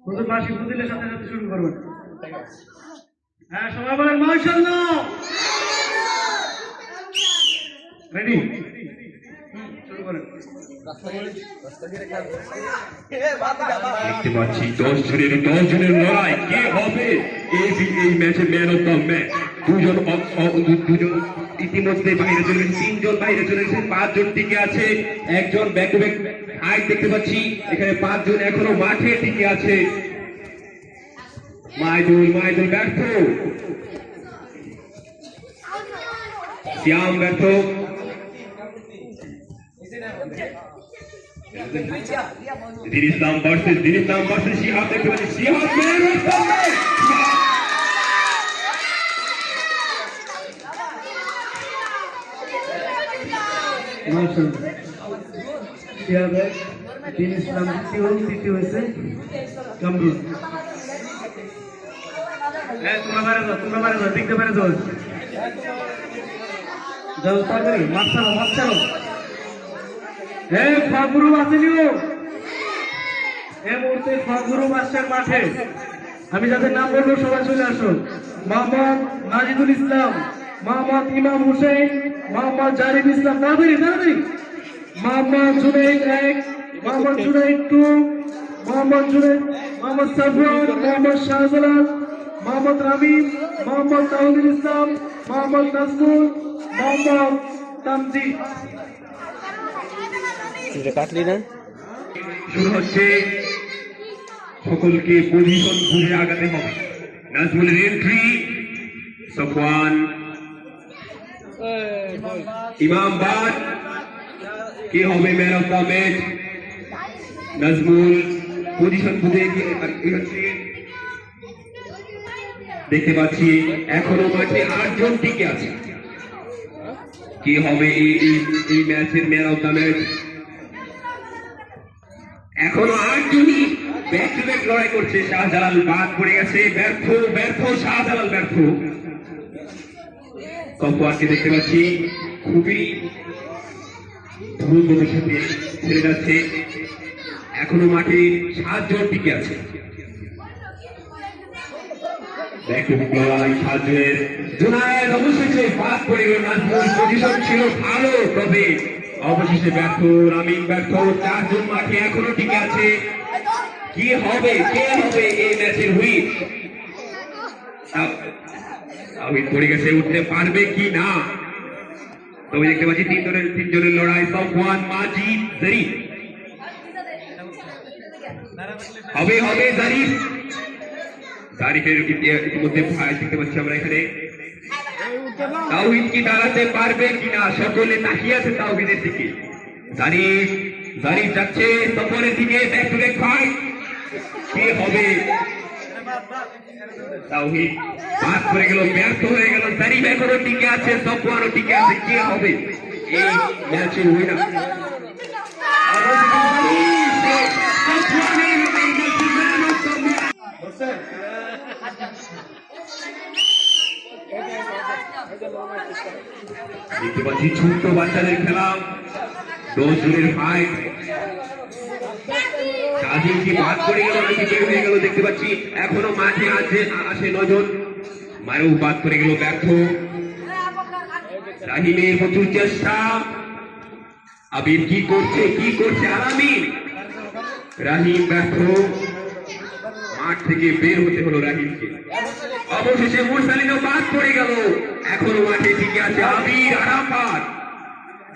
হুজুর বাঁশি ফুদিলে সাথে সাথে শুরু করবেন। হ্যাঁ, সবাই বলেন মাশাআল্লাহ। রেডি, শুরু করেন। দেখতে পাচ্ছি 10 জনের লড়াই। কে হবে এই ম্যাচে ম্যান অফ দ্য ম্যাচ? দুজন ইতিমধ্যে বাইরে চলে গেছে, 3 জন বাইরে চলে গেছে, 5 জন টিকে আছে, একজন ব্যাক টু ব্যাক হাইট দেখতে পাচ্ছি। এখানে 5 জন এখনো মাঠে টিকে আছে। মাইদুল ব্যর্থ, শ্যাম ব্যর্থ, দিন ইসলাম ভার্সেস শিহাব দেখতে পাচ্ছি। Shihab man of the match. দিন ইসলাম তৃতীয় হয়েছে কামরুল। তোমরা বাইরে যাও, দেখতে বাইরে যাও, যাও তাড়াতাড়ি, মাঠ ছাড়ো। ফাগুরু আসেনিও এই মুহূর্তে, ফাগুরু মাস্টার মাঠে। আমি যাদের নাম বলবো সবাই চলে আসো। মোহাম্মদ মাজিদুল ইসলাম, মোহাম্মদ ইমাম হুসেন, মোহাম্মদ জারিফ ইসলাম, তাড়াতাড়ি। মোহাম্মদ জুনাইদ 1, মোহাম্মদ জুনাইদ 2, মোহাম্মদ সাফওয়ান, মোহাম্মদ শাহজালাল, মোহাম্মদ রামিম, মোহাম্মদ তাওহিদুল ইসলাম, মোহাম্মদ নাজমুল, মোহাম্মদ তামজিদ। কাটলি না? শুরু হচ্ছে, সকলকে পজিশন বুঝে আগাতে হবে। নাজমুলের এন্ট্রি, সাফওয়ান, ইমাম বাদ। কে হবে man of the match? Nazmul position বুঝে এগোচ্ছে। দেখতে পাচ্ছি এখনো মাঠে 8 জন টিকে আছে। কে হবে এই ম্যাচের ম্যান অফ দ্য ম্যাচ? এখনো 8 জনই ব্যাক টু ব্যাক লড়াই করছে। শাহজালাল বাদ পড়ে গেছে, ব্যর্থ শাহজালাল ব্যর্থ। সাফওয়ানকে দেখতে পাচ্ছি খুবই দ্রুত সাথে ছেড়ে যাচ্ছে। এখনো মাঠে 7 জন টিকে আছে। ব্যাক টু ব্যাক লড়াই 7 জনের। জুনায়েদ অবশেষে বাদ পড়ে গেল। নাজমুল পজিশন ছিল ভালো, তবে অবশেষে ব্যর্থ। রামিম ব্যর্থ। 4 জন মাঠে এখনো টিকে আছে। কে হবে এই ম্যাচের হুইপ? তাওহীদ পড়ে গেছে, উঠতে পারবে কি না? তবে দেখতে পাচ্ছি 3 জনের লড়াই। সাফওয়ান, মাজিদ, জারিফ। হবে জারিফের ইতিমধ্যে ভাই দেখতে পাচ্ছি আমরা এখানে। তাওহীদ কি দাঁড়াতে পারবে কিনা? সকলে তাকিয়ে আছে তাওহীদের দিকে। জারিফ যাচ্ছে সাফওয়ানের দিকে। Back to back fight. কে হবে? তাওহীদ বাদ করে গেল, ব্যর্থ হয়ে গেল। জারিফ এখনো টিকে আছে, সাফওয়ানও টিকে আছে। কে হবে এই ম্যাচের উইনার? দেখতে পাচ্ছি ছোট্ট বাচ্চাদের খেলা, 10 জনের ফাইট। শাহিন কি বাদ পড়ে গেল নাকি বের হয়ে গেল? দেখতে পাচ্ছি এখনো মাঠে আছে 9 জন। মারু বাদ পড়ে গেল, ব্যর্থ। রাহিমের প্রচুর চেষ্টা। আবির কি করছে? আলামিন। রাহিম ব্যর্থ। মাঠ থেকে বের হতে হলো রাহিমকে। অবশেষে মুরসালিনও বাদ পড়ে গেল। এখনো মাঠে টিকে আছে আবির, আরাফাত।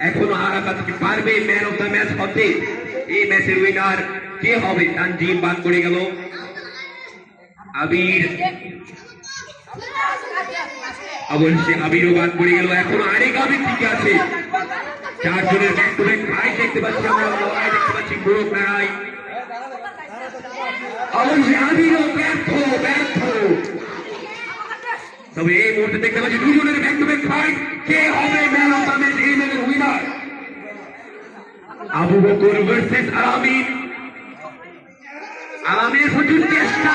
এখনো আরাফাত কি পারবে ম্যান অফ দ্য ম্যাচ হতে? এই ম্যাচের উইনার কে হবে? তানজিম বাদ পড়ে গেল। আবির, অবশ্যই আবিরও বাদ পড়ে গেল। এখনো আরেক আবির টিকে আছে। 4 জনের ব্যাক টু ব্যাক ফাইট দেখতে পাচ্ছি আমরা, লড়াই দেখতে পাচ্ছি, গ্রুপ লড়াই। অবশ্যই আবিরও ব্যর্থ। তবে এই মুহূর্তে দেখতে পাচ্ছি 2 জনের ব্যাক টু ব্যাক ফাইট। কে হবে ম্যান অফ দ্য ম্যাচ, এই ম্যাচের উইনার? আবু বকর ভার্সেস আলামিন। আলামিনের প্রচুর চেষ্টা।